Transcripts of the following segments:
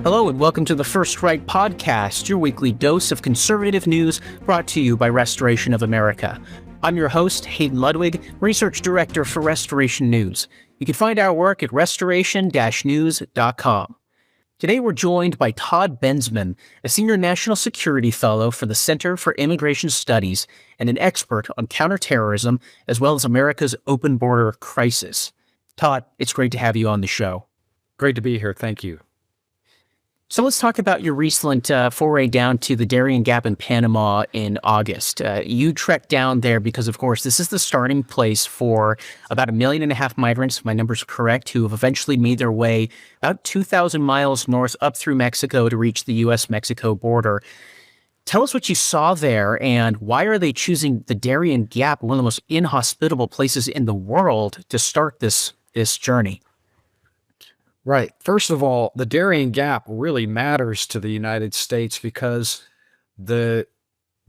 Hello and welcome to the First Right Podcast, your weekly dose of conservative news brought to you by Restoration of America. I'm your host, Hayden Ludwig, Research Director for Restoration News. You can find our work at restoration-news.com. Today we're joined by Todd Bensman, a Senior National Security Fellow for the Center for Immigration Studies and an expert on counterterrorism as well as America's open border crisis. Todd, it's great to have you on the show. Great to be here. Thank you. So let's talk about your recent foray down to the Darien Gap in Panama in August. You trekked down there because, of course, this is the starting place for about 1.5 million migrants, if my numbers are correct, who have eventually made their way about 2,000 miles north up through Mexico to reach the U.S.-Mexico border. Tell us what you saw there and why are they choosing the Darien Gap, one of the most inhospitable places in the world, to start this journey? Right. First of all, the Darien Gap really matters to the United States because the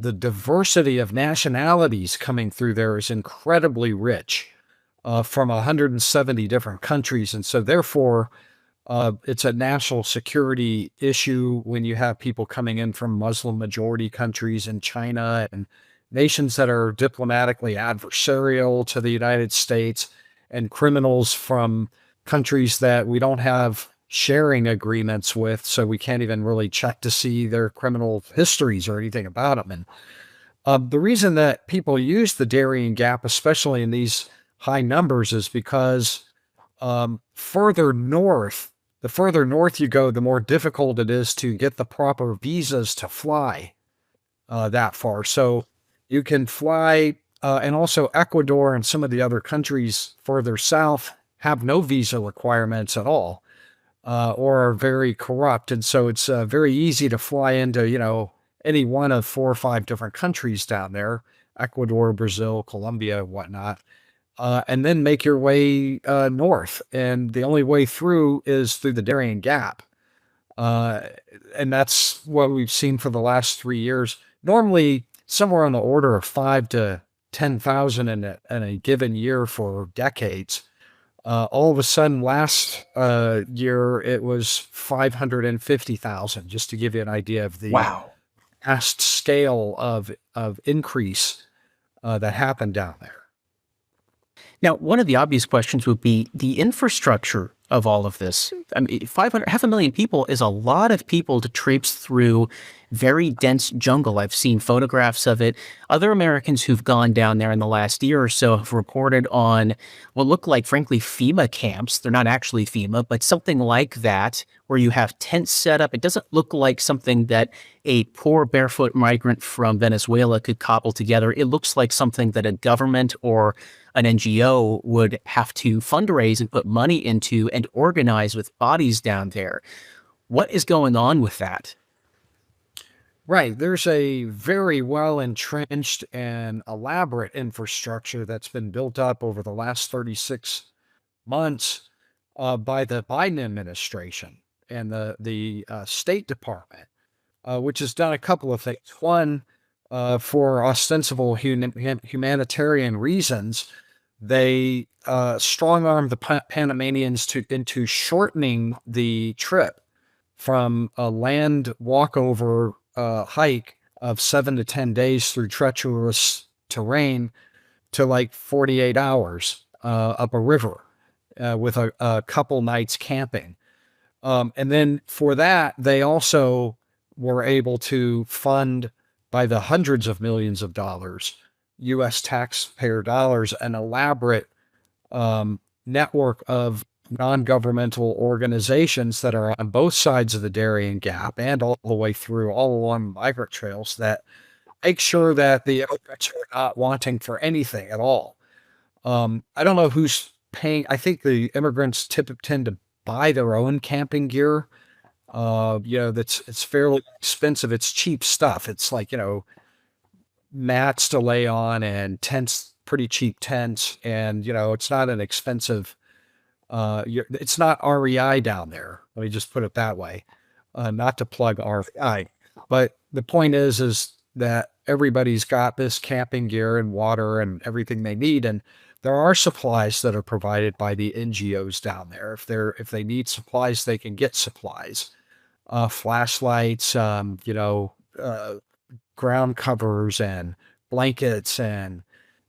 diversity of nationalities coming through there is incredibly rich from 170 different countries. And so therefore, it's a national security issue when you have people coming in from Muslim majority countries in China and nations that are diplomatically adversarial to the United States and criminals from countries that we don't have sharing agreements with, so we can't even really check to see their criminal histories or anything about them. And the reason that people use the Darien Gap, especially in these high numbers, is because the further north you go, the more difficult it is to get the proper visas to fly that far. So you can fly, and also Ecuador and some of the other countries further south have no visa requirements at all, or are very corrupt. And so it's very easy to fly into, any one of 4 or 5 different countries down there, Ecuador, Brazil, Colombia, whatnot, and then make your way north. And the only way through is through the Darien Gap. And that's what we've seen for the last 3 years. Normally, somewhere on the order of 5 to 10,000 in a given year for decades. All of a sudden, last year, it was 550,000, just to give you an idea of the vast scale of increase that happened down there. Now, one of the obvious questions would be the infrastructure of all of this. I mean, 500,000 people is a lot of people to traipse through very dense jungle. I've seen photographs of it. Other Americans who've gone down there in the last year or so have reported on what look like, frankly, FEMA camps. They're not actually FEMA, but something like that, where you have tents set up. It doesn't look like something that a poor barefoot migrant from Venezuela could cobble together. It looks like something that a government or an NGO would have to fundraise and put money into and organize with bodies down there. What is going on with that? Right. There's a very well entrenched and elaborate infrastructure that's been built up over the last 36 months by the Biden administration and the State Department, which has done a couple of things. One, for ostensible humanitarian reasons, they strong-armed the Panamanians into shortening the trip from a land walkover hike of 7 to 10 days through treacherous terrain to like 48 hours up a river with a couple nights camping. And then for that, they also were able to fund by the hundreds of millions of dollars, U.S. taxpayer dollars, an elaborate network of non-governmental organizations that are on both sides of the Darien Gap and all the way through, all along migrant trails, that make sure that the immigrants are not wanting for anything at all. I don't know who's paying. I think the immigrants tend to buy their own camping gear. It's fairly expensive. It's cheap stuff. It's like, mats to lay on and tents, pretty cheap tents. And, it's not an expensive, it's not REI down there. Let me just put it that way. Not to plug REI, but the point is that everybody's got this camping gear and water and everything they need. And there are supplies that are provided by the NGOs down there. If they need supplies, they can get supplies. flashlights, ground covers and blankets and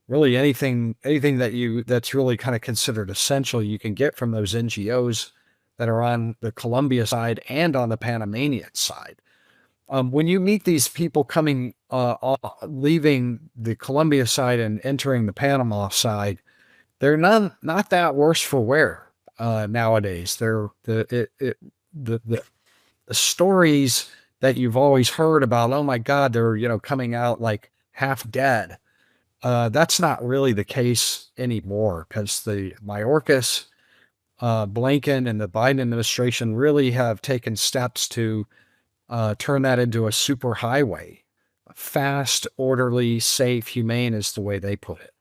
really anything that's really kind of considered essential you can get from those NGOs that are on the Colombia side and on the Panamanian side. When you meet these people coming, leaving the Colombia side and entering the Panama side, they're not that worse for wear nowadays. They're the stories that you've always heard about. Oh my God, they're coming out like half dead. That's not really the case anymore because the Mayorkas, Blinken, and the Biden administration really have taken steps to turn that into a super highway. Fast, orderly, safe, humane is the way they put it.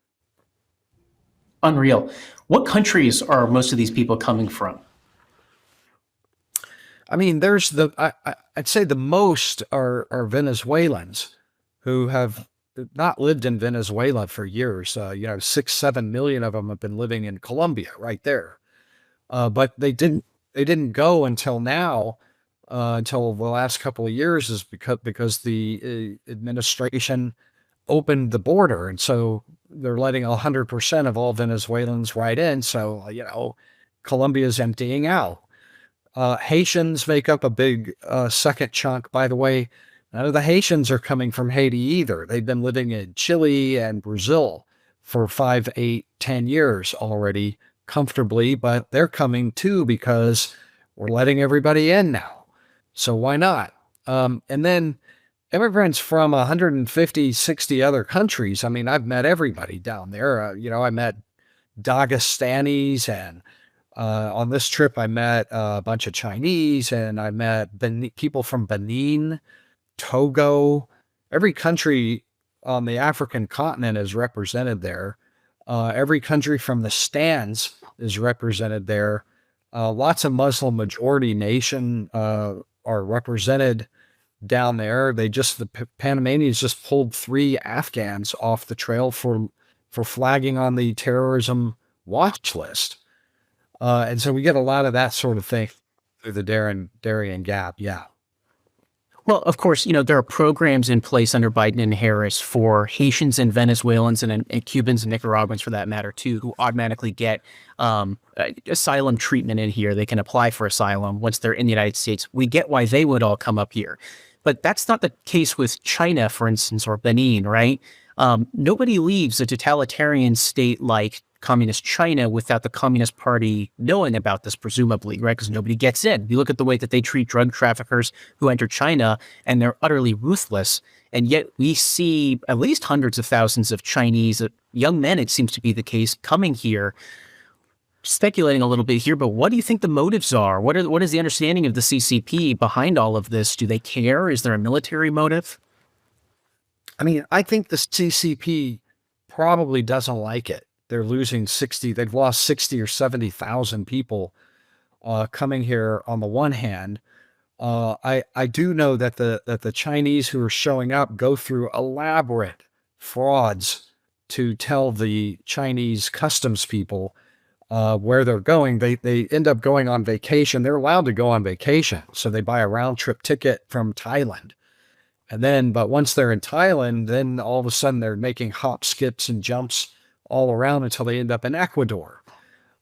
Unreal. What countries are most of these people coming from? I mean, I'd say the most are Venezuelans who have not lived in Venezuela for years. 6, 7 million of them have been living in Colombia right there. But they didn't go until now, until the last couple of years, is because the administration opened the border, and so they're letting 100% of all Venezuelans right in. So Colombia's emptying out. Haitians make up a big second chunk. By the way, none of the Haitians are coming from Haiti either. They've been living in Chile and Brazil for 5, 8, 10 years already comfortably, but they're coming too because we're letting everybody in now. So why not? And then immigrants from 150, 60 other countries. I mean, I've met everybody down there. I met Dagestanis, and on this trip, I met a bunch of Chinese, and I met people from Benin, Togo. Every country on the African continent is represented there. Every country from the stands is represented there. Lots of Muslim majority nation are represented down there. The Panamanians just pulled 3 Afghans off the trail for flagging on the terrorism watch list. And so we get a lot of that sort of thing through the Darien Gap. Yeah. Well, of course, there are programs in place under Biden and Harris for Haitians and Venezuelans and Cubans and Nicaraguans, for that matter, too, who automatically get asylum treatment in here. They can apply for asylum once they're in the United States. We get why they would all come up here. But that's not the case with China, for instance, or Benin, right? Nobody leaves a totalitarian state like Communist China without the Communist Party knowing about this, presumably, right? Because nobody gets in. You look at the way that they treat drug traffickers who enter China, and they're utterly ruthless. And yet we see at least hundreds of thousands of Chinese, young men, it seems to be the case, coming here. Speculating a little bit here, but what do you think the motives are? What is the understanding of the CCP behind all of this? Do they care? Is there a military motive? I mean, I think the CCP probably doesn't like it. They're losing 60, they've lost 60 or 70,000 people coming here on the one hand. I do know that the Chinese who are showing up go through elaborate frauds to tell the Chinese customs people where they're going. They end up going on vacation. They're allowed to go on vacation. So they buy a round trip ticket from Thailand. But once they're in Thailand, then all of a sudden they're making hop, skips, and jumps all around until they end up in Ecuador.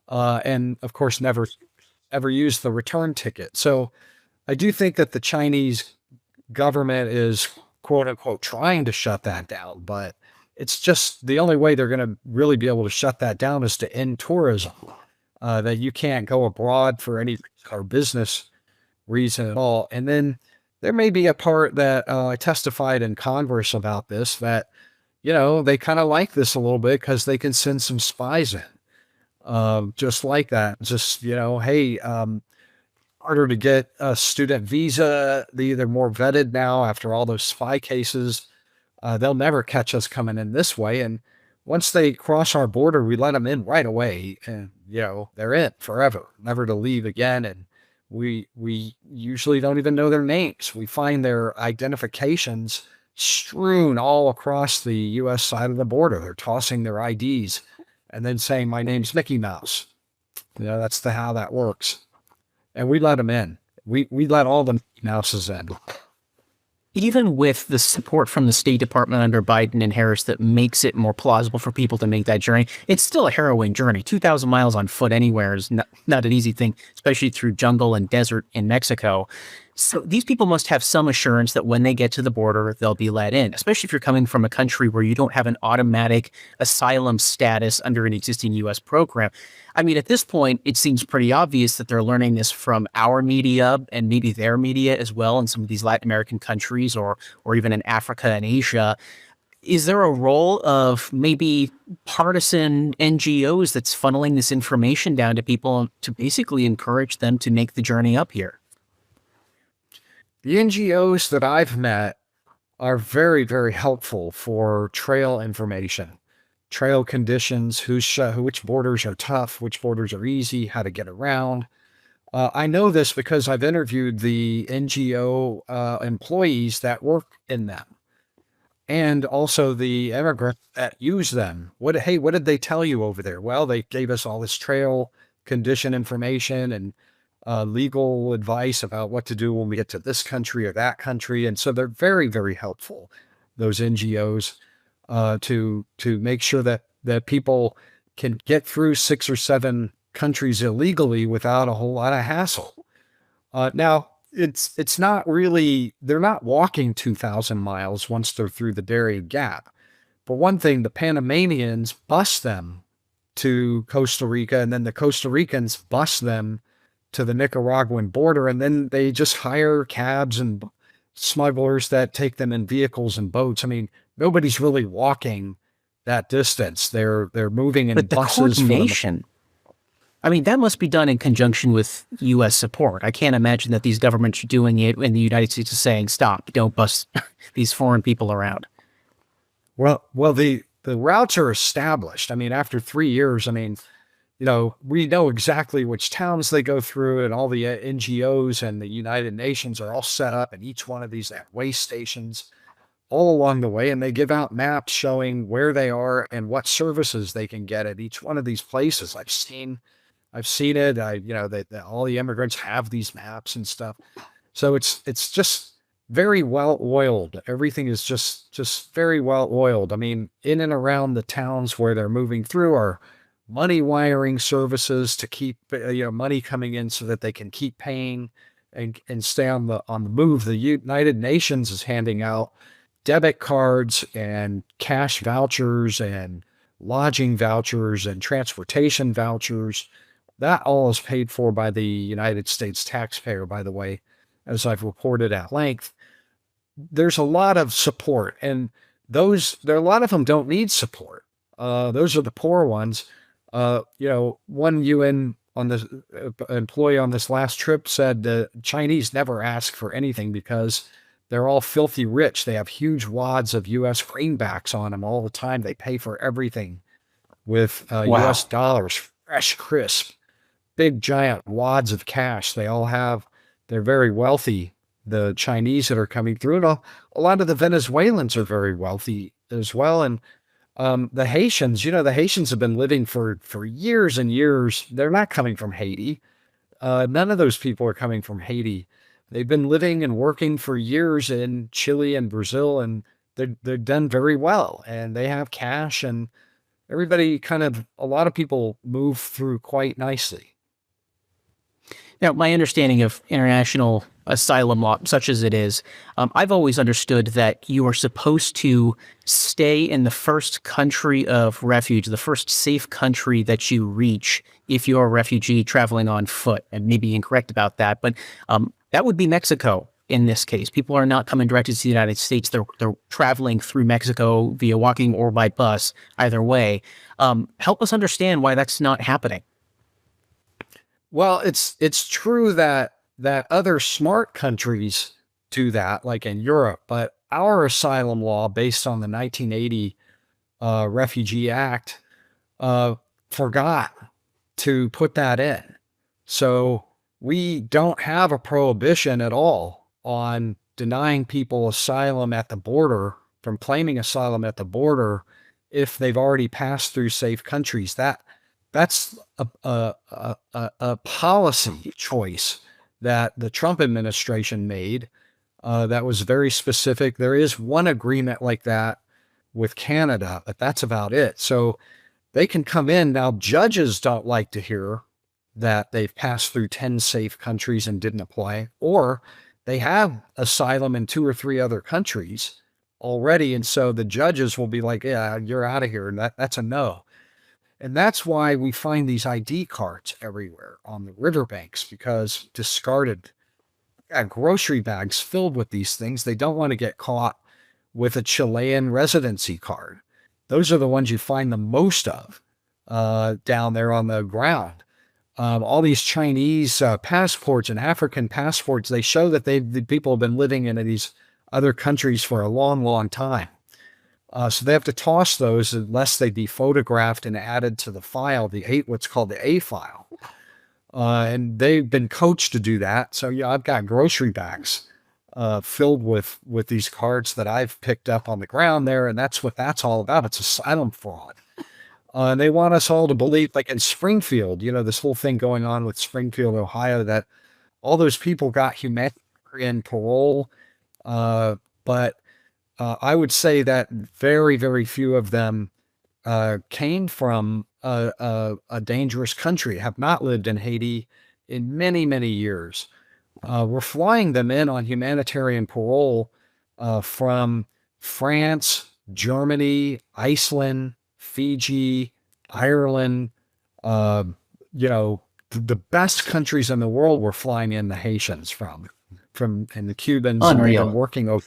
And of course, never ever use the return ticket. So I do think that the Chinese government is, quote unquote, trying to shut that down, but it's just the only way they're going to really be able to shut that down is to end tourism, that you can't go abroad for any or business reason at all. And then there may be a part that I testified in Congress about this, that they kind of like this a little bit because they can send some spies in, just like that. Just, hey, harder to get a student visa. They're more vetted now after all those spy cases. They'll never catch us coming in this way. And once they cross our border, we let them in right away. And, they're in forever, never to leave again. And we usually don't even know their names. We find their identifications strewn all across the U.S. side of the border. They're tossing their IDs and then saying, "My name's Mickey Mouse." That's how that works. And we let them in. We let all the mouses in. Even with the support from the State Department under Biden and Harris that makes it more plausible for people to make that journey, it's still a harrowing journey. 2,000 miles on foot anywhere is not an easy thing, especially through jungle and desert in Mexico. So these people must have some assurance that when they get to the border, they'll be let in, especially if you're coming from a country where you don't have an automatic asylum status under an existing U.S. program. I mean, at this point, it seems pretty obvious that they're learning this from our media and maybe their media as well in some of these Latin American countries or even in Africa and Asia. Is there a role of maybe partisan NGOs that's funneling this information down to people to basically encourage them to make the journey up here? The NGOs that I've met are very, very helpful for trail information, trail conditions, which borders are tough, which borders are easy, how to get around. I know this because I've interviewed the NGO employees that work in them, and also the immigrants that use them. What did they tell you over there? Well, they gave us all this trail condition information and legal advice about what to do when we get to this country or that country. And so they're very, very helpful, those NGOs, to make sure that people can get through 6 or 7 countries illegally without a whole lot of hassle. Now, it's not really, they're not walking 2,000 miles once they're through the Darien Gap. But one thing, the Panamanians bus them to Costa Rica, and then the Costa Ricans bus them to the Nicaraguan border, and then they just hire cabs and smugglers that take them in vehicles and boats. I mean, nobody's really walking that distance. They're moving in But the buses. coordination, I mean, that must be done in conjunction with U.S. support. I can't imagine that these governments are doing it and the United States is saying, stop, don't bus these foreign people around. Well, the routes are established. I mean, after 3 years, I mean, we know exactly which towns they go through, and all the NGOs and the United Nations are all set up, and each one of these have way stations all along the way, and they give out maps showing where they are and what services they can get at each one of these places. I've seen it. That all the immigrants have these maps and stuff. So it's just very well oiled. Everything is just very well oiled. I mean, in and around the towns where they're moving through are money wiring services to keep money coming in so that they can keep paying and stay on the move. The United Nations is handing out debit cards and cash vouchers and lodging vouchers and transportation vouchers. That all is paid for by the United States taxpayer, by the way, as I've reported at length. There's a lot of support, and a lot of them don't need support. Those are the poor ones. One UN employee on this last trip said the Chinese never ask for anything because they're all filthy rich. They have huge wads of U.S. greenbacks on them all the time. They pay for everything with U.S. dollars, fresh, crisp, big, giant wads of cash. They're very wealthy. The Chinese that are coming through, and a lot of the Venezuelans are very wealthy as well. And the Haitians, the Haitians have been living for years and years. They're not coming from Haiti. None of those people are coming from Haiti. They've been living and working for years in Chile and Brazil, and they're done very well. And they have cash, and a lot of people move through quite nicely. Now, my understanding of international asylum law, such as it is, I've always understood that you are supposed to stay in the first country of refuge, the first safe country that you reach if you're a refugee traveling on foot. And maybe incorrect about that, but that would be Mexico in this case. People are not coming directly to the United States. They're traveling through Mexico via walking or by bus, either way. Help us understand why that's not happening. Well, it's true that other smart countries do that, like in Europe, but our asylum law, based on the 1980 Refugee Act, forgot to put that in. So we don't have a prohibition at all on denying people asylum at the border, from claiming asylum at the border, if they've already passed through safe countries. That's a policy choice that the Trump administration made that was very specific. There is one agreement like that with Canada, but that's about it. So they can come in. Now, judges don't like to hear that they've passed through 10 safe countries and didn't apply, or they have asylum in 2 or 3 other countries already. And so the judges will be like, yeah, you're out of here. And that's a no. And that's why we find these ID cards everywhere on the riverbanks, because discarded grocery bags filled with these things. They don't want to get caught with a Chilean residency card. Those are the ones you find the most of down there on the ground. All these Chinese passports and African passports, they show that the people have been living in these other countries for a long, long time. So they have to toss those unless they be photographed and added to the file, what's called the A file. And they've been coached to do that. So yeah, I've got grocery bags filled with these cards that I've picked up on the ground there, and that's what that's all about. It's asylum fraud. And they want us all to believe, like in Springfield, this whole thing going on with Springfield, Ohio, that all those people got humanitarian parole. But I would say that very, very few of them came from a dangerous country, have not lived in Haiti in many, many years. We're flying them in on humanitarian parole from France, Germany, Iceland, Fiji, Ireland, the best countries in the world we're flying in the Haitians from and the Cubans. Unreal. And working over.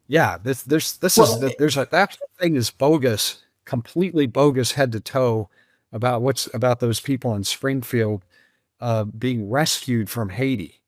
Yeah, that thing is bogus, completely bogus head to toe about those people in Springfield being rescued from Haiti.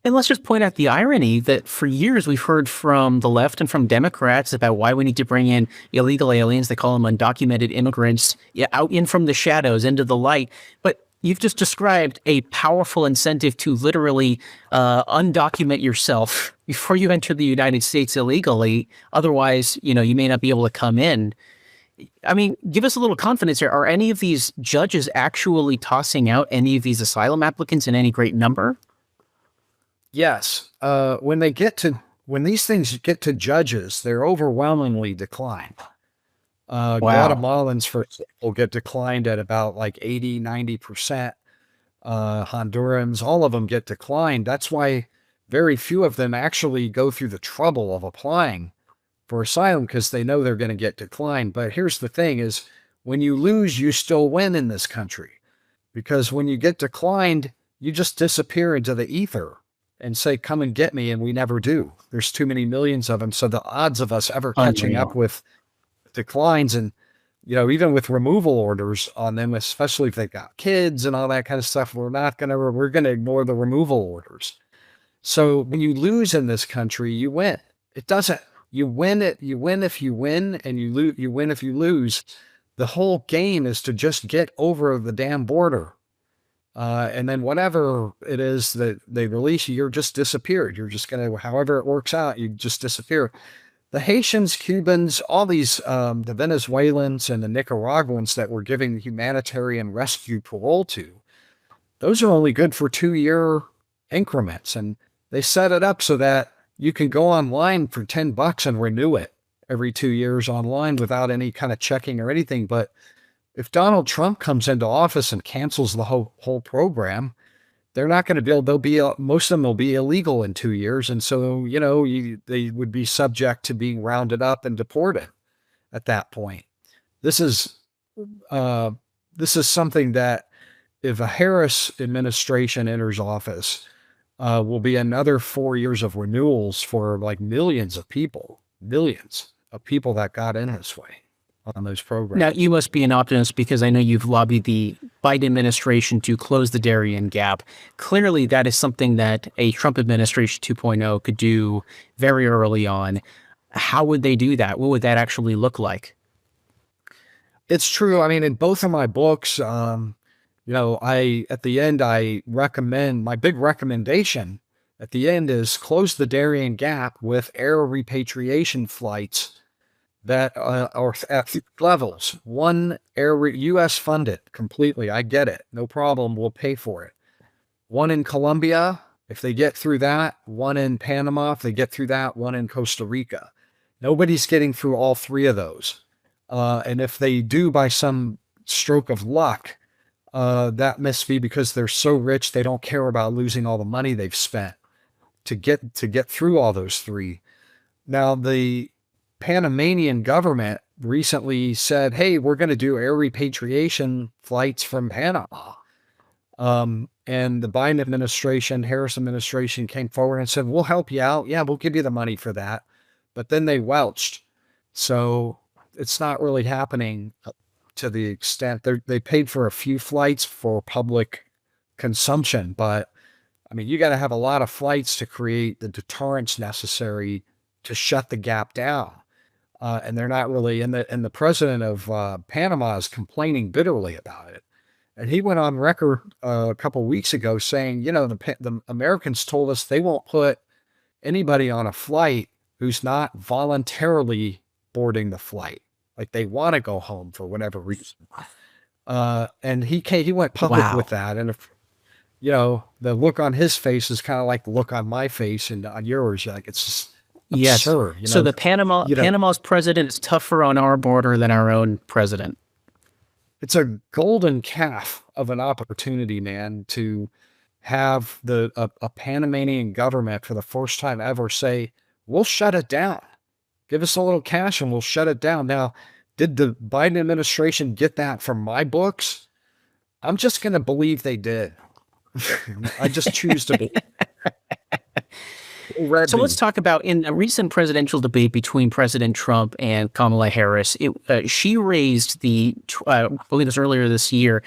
And let's just point out the irony that for years we've heard from the left and from Democrats about why we need to bring in illegal aliens. They call them undocumented immigrants, out in from the shadows into the light. But you've just described a powerful incentive to literally undocument yourself before you enter the United States illegally. Otherwise, you may not be able to come in. I mean, give us a little confidence here. Are any of these judges actually tossing out any of these asylum applicants in any great number? Yes. When these things get to judges, they're overwhelmingly declined. Wow. Guatemalans, for example, get declined at about like 80, 90%. Hondurans, all of them get declined. That's why very few of them actually go through the trouble of applying for asylum, because they know they're going to get declined. But here's the thing is, when you lose, you still win in this country, because when you get declined, you just disappear into the ether and say, come and get me. And we never do. There's too many millions of them. So the odds of us ever catching up with declines, and, even with removal orders on them, especially if they've got kids and all that kind of stuff, we're going to ignore the removal orders. So when you lose in this country, you win. You win if you win, and you win if you lose. The whole game is to just get over the damn border. And then whatever it is that they release you, you're just disappeared. You're just going to, however it works out, you just disappear. The Haitians, Cubans, all these, the Venezuelans and the Nicaraguans that we're giving humanitarian rescue parole to, those are only good for 2-year increments. And they set it up so that you can go online for $10 and renew it every 2 years online without any kind of checking or anything. But if Donald Trump comes into office and cancels the whole program, they're not going to be able, most of them will be illegal in 2 years. And so, they would be subject to being rounded up and deported at that point. This is something that, if a Harris administration enters office, will be another 4 years of renewals for like millions of people that got in this way on those programs. Now, you must be an optimist, because I know you've lobbied the Biden administration to close the Darien Gap. Clearly, that is something that a Trump administration 2.0 could do very early on. How would they do that? What would that actually look like? It's true. I mean, in both of my books, at the end, I recommend, my big recommendation at the end is close the Darien Gap with air repatriation flights that are at levels. One, U.S. funded completely. I get it. No problem. We'll pay for it. one in Colombia, if they get through that, one in Panama, if they get through that, one in Costa Rica. Nobody's getting through all three of those. And if they do by some stroke of luck, that must be because they're so rich they don't care about losing all the money they've spent to get through all those three. Now, the Panamanian government recently said, hey, we're going to do air repatriation flights from Panama. And the Biden administration, Harris administration came forward and said, we'll help you out. Yeah, we'll give you the money for that. But then they welched. So it's not really happening to the extent they paid for a few flights for public consumption. But I mean, you got to have a lot of flights to create the deterrence necessary to shut the gap down. And they're not really, and the president of Panama is complaining bitterly about it. And he went on record a couple of weeks ago saying, the Americans told us they won't put anybody on a flight who's not voluntarily boarding the flight. Like they want to go home for whatever reason. And he went public with that. And if, the look on his face is kind of like the look on my face and on yours. Like it's just absurd. So the Panama's president is tougher on our border than our own president. It's a golden calf of an opportunity, man, to have a Panamanian government for the first time ever say, we'll shut it down. Give us a little cash and we'll shut it down. Now, did the Biden administration get that from my books? I'm just going to believe they did. I just choose to believe. So let's talk about in a recent presidential debate between President Trump and Kamala Harris. She raised I believe it was earlier this year,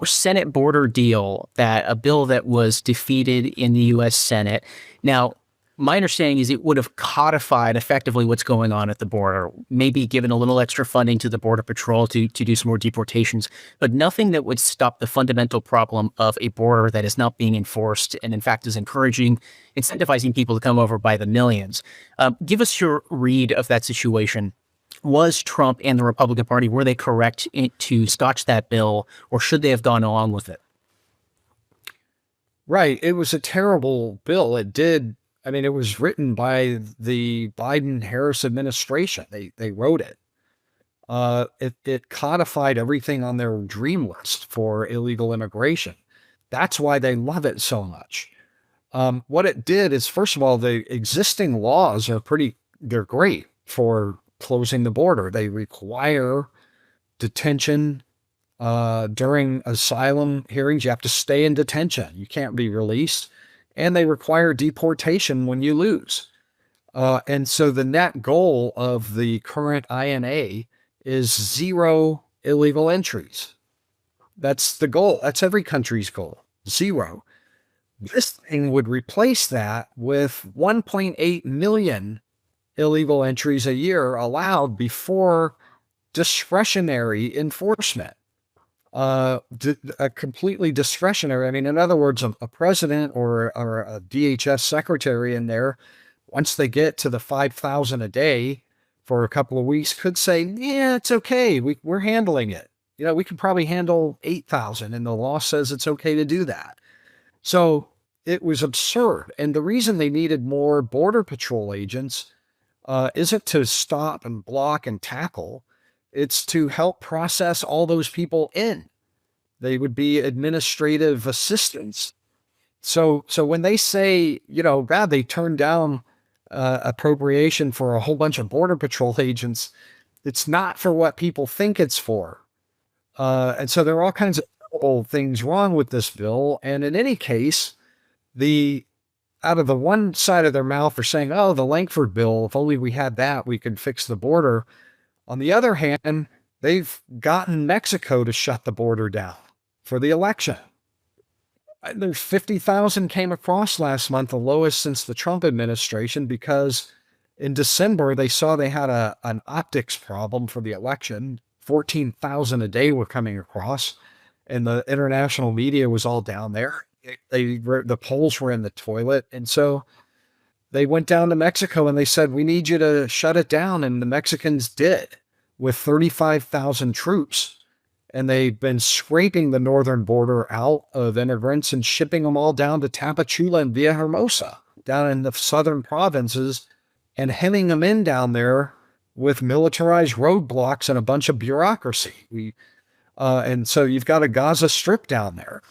Senate border deal, a bill that was defeated in the U.S. Senate. Now, my understanding is it would have codified effectively what's going on at the border, maybe given a little extra funding to the Border Patrol to do some more deportations, but nothing that would stop the fundamental problem of a border that is not being enforced and, in fact, is incentivizing people to come over by the millions. Give us your read of that situation. Was Trump and the Republican Party, were they correct to scotch that bill, or should they have gone along with it? Right. It was a terrible bill. It was written by the Biden-Harris administration. They wrote it. It codified everything on their dream list for illegal immigration. That's why they love it so much. What it did is, first of all, the existing laws they're great for closing the border. They require detention during asylum hearings. You have to stay in detention. You can't be released. And they require deportation when you lose. And so the net goal of the current INA is 0 illegal entries. That's the goal. That's every country's goal, 0. This thing would replace that with 1.8 million illegal entries a year allowed before discretionary enforcement. A completely discretionary. In other words, a president or a DHS secretary in there, once they get to the 5,000 a day for a couple of weeks, could say, yeah, it's okay. We're handling it. We can probably handle 8,000, and the law says it's okay to do that. So it was absurd. And the reason they needed more Border Patrol agents isn't to stop and block and tackle. It's to help process all those people in. They would be administrative assistants. So when they say, God, they turned down appropriation for a whole bunch of Border Patrol agents, it's not for what people think it's for. And so there are all kinds of terrible things wrong with this bill. And in any case, out of the one side of their mouth are saying, oh, the Langford bill, if only we had that, we could fix the border. On the other hand, they've gotten Mexico to shut the border down for the election. There's 50,000 came across last month, the lowest since the Trump administration, because in December, they saw they had an optics problem for the election. 14,000 a day were coming across, and the international media was all down there. The polls were in the toilet. And so they went down to Mexico and they said, we need you to shut it down. And the Mexicans did, with 35,000 troops. and they've been scraping the northern border out of immigrants and shipping them all down to Tapachula and Villahermosa, down in the southern provinces, and hemming them in down there with militarized roadblocks and a bunch of bureaucracy. And so you've got a Gaza Strip down there.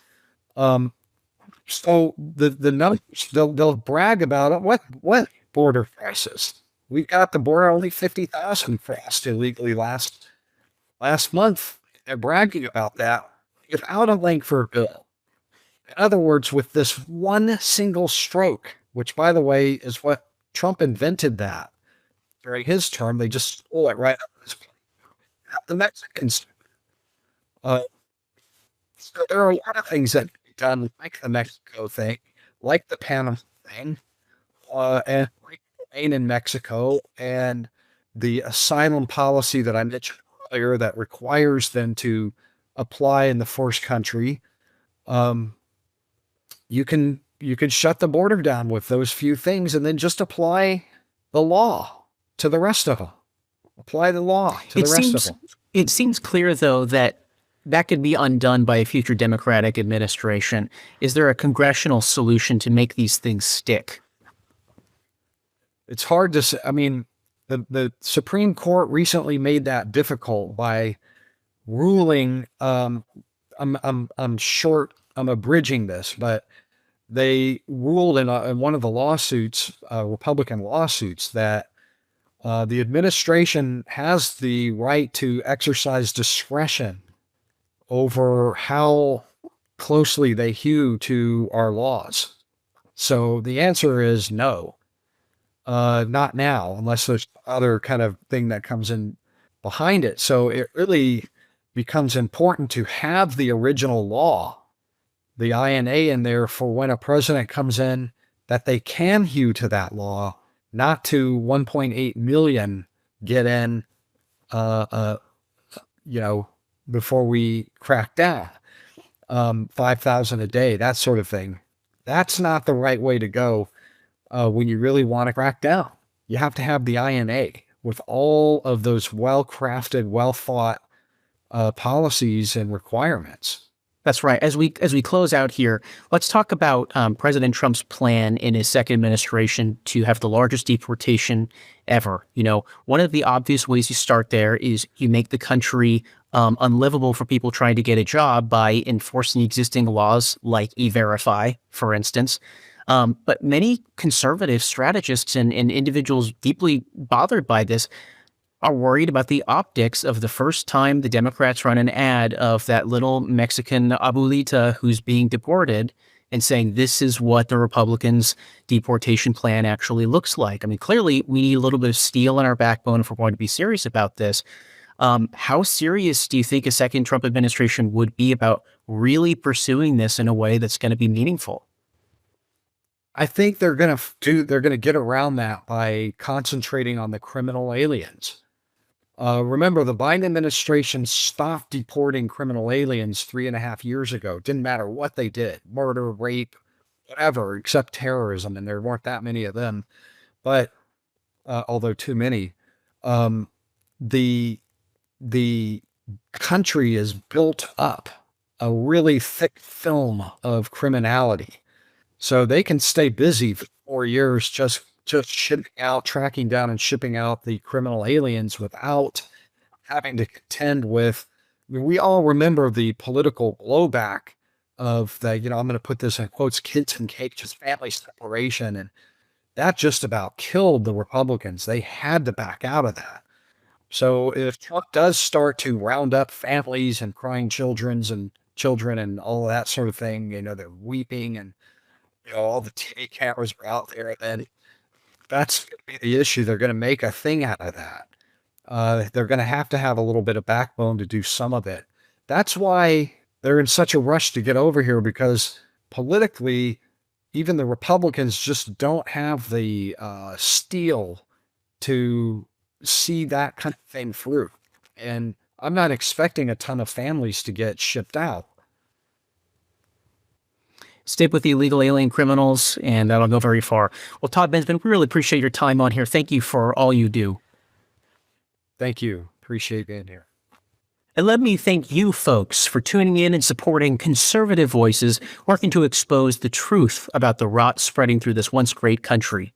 So the numbers, they'll brag about it. What border crisis? We got the border only 50,000 crossed illegally last month. They're bragging about that without a link for a bill. In other words, with this one single stroke, which, by the way, is what Trump invented that during his term. They just stole it right out of his plane. The Mexicans. So there are a lot of things that can be done, like the Mexico thing, like the Panama thing, and like in Mexico, and the asylum policy that I mentioned earlier that requires them to apply in the first country. You can shut the border down with those few things and then just apply the law to the rest of them. Apply the law to the rest of them. It seems clear, though, that could be undone by a future Democratic administration. Is there a congressional solution to make these things stick? It's hard to say. I mean, the Supreme Court recently made that difficult by ruling. I'm abridging this, but they ruled in one of the lawsuits, Republican lawsuits, that the administration has the right to exercise discretion over how closely they hew to our laws. So the answer is no. Not now, unless there's other kind of thing that comes in behind it. So it really becomes important to have the original law, the INA, in there for when a president comes in, that they can hew to that law, not to 1.8 million get in, before we crack down, 5,000 a day, that sort of thing. That's not the right way to go. When you really want to crack down, you have to have the INA with all of those well-crafted, well-thought policies and requirements. That's right. As we close out here, let's talk about President Trump's plan in his second administration to have the largest deportation ever. One of the obvious ways you start there is you make the country unlivable for people trying to get a job by enforcing existing laws like E-Verify, for instance. But many conservative strategists and individuals deeply bothered by this are worried about the optics of the first time the Democrats run an ad of that little Mexican abuelita who's being deported and saying this is what the Republicans' deportation plan actually looks like. I mean, clearly we need a little bit of steel in our backbone if we're going to be serious about this. How serious do you think a second Trump administration would be about really pursuing this in a way that's going to be meaningful? I think they're going to get around that by concentrating on the criminal aliens. Remember, the Biden administration stopped deporting criminal aliens 3.5 years ago. Didn't matter what they did, murder, rape, whatever, except terrorism. And there weren't that many of them, but although too many, the country is built up a really thick film of criminality. So they can stay busy for 4 years just shipping out, tracking down and shipping out the criminal aliens without having to contend with. I mean, we all remember the political blowback of the, I'm going to put this in quotes, kids and cages, family separation. And that just about killed the Republicans. They had to back out of that. So if Trump does start to round up families and crying children and all that sort of thing, they're weeping and all the TV cameras are out there, then that's going to be the issue. They're going to make a thing out of that. They're going to have a little bit of backbone to do some of it. That's why they're in such a rush to get over here, because politically, even the Republicans just don't have the steel to see that kind of thing through. And I'm not expecting a ton of families to get shipped out. Stick with the illegal alien criminals, and that'll go very far. Well, Todd Bensman, we really appreciate your time on here. Thank you for all you do. Thank you. Appreciate being here. And let me thank you folks for tuning in and supporting conservative voices working to expose the truth about the rot spreading through this once great country.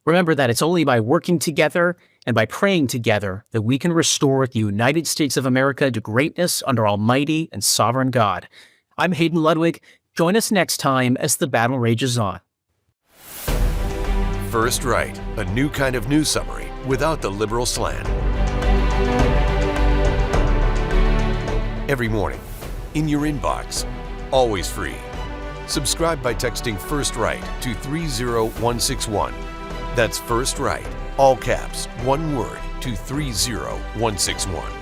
Remember that it's only by working together and by praying together that we can restore the United States of America to greatness under Almighty and Sovereign God. I'm Hayden Ludwig. Join us next time as the battle rages on. First Right, a new kind of news summary without the liberal slant. Every morning, in your inbox, always free. Subscribe by texting First Right to 30161. That's First Right, all caps, one word, to 30161.